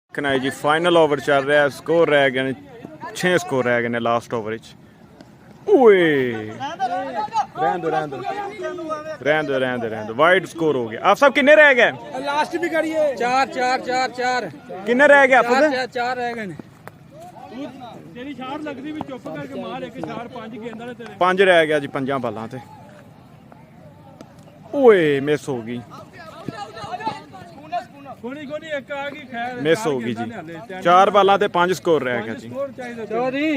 देखना है जी final over चल रहा है। स्कोर रह गए 6 स्कोर रह गए लास्ट ओवर रहन दो वाइड स्कोर हो गया। आप सब किन्ने रह गए लास्ट भी करिए। चार किन्ने रह गए आप चार रह गए तेरी शाट लगदी भी चुप करके मार एक शाट 5 गेंदां ने तेरे 5 रह गया जी 5 बालां ते ओए मिस हो गई गोनी एक आ गई खैर मिस हो गई जी 4 बालां ते 5 स्कोर रह गया जी। चौधरी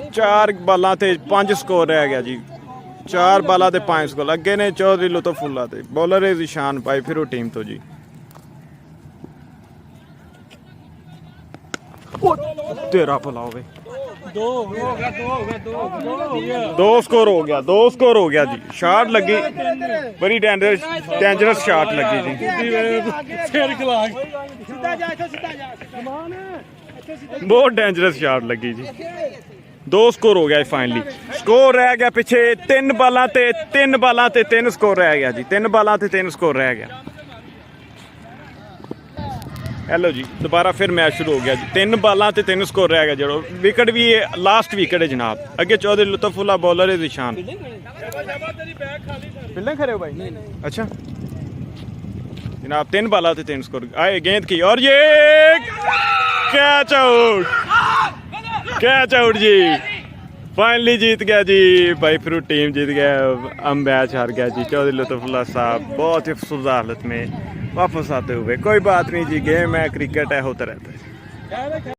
चार बालां ते 5 स्कोर रह गया जी। 4 बालां ते 5 स्कोर अगे ने चौधरी लुत्फुल्ला ते बॉलर है ज़ीशान भाई फिर वो टीम तो जी तेरा भला होवे 2 स्कोर हो गया जी। शॉट लगी बड़ी डेंजरस शॉट लगी जी बहुत डेंजरस शॉट लगी जी। 2 स्कोर हो गया फाइनली। स्कोर रह गया पिछे 3 बालां ते 3 स्कोर रह गया जी। 3 बालां ते 3 स्कोर रह गया। हेलो जी दोबारा फिर मैच शुरू हो गया जी। 3 बालां ते 3 स्कोर रह गया जो विकेट भी लास्ट विकेट है जनाब। अगे चौधरी लुत्फुल्ला बॉलर है ज़ीशान बिल्डिंग खड़े हो भाई अच्छा जनाब 3 बालां ते 3 स्कोर आए गेंद की और ये कैच आउट जी। फाइनली जीत गया जी भाई फिर टीम जीत गया। हम मैच हार गया जी। चौधरी लुत्फुल्ला साहब बहुत ही अफसुदा हालत में वापस आते हुए। कोई बात नहीं जी गेम है क्रिकेट है होता रहता है।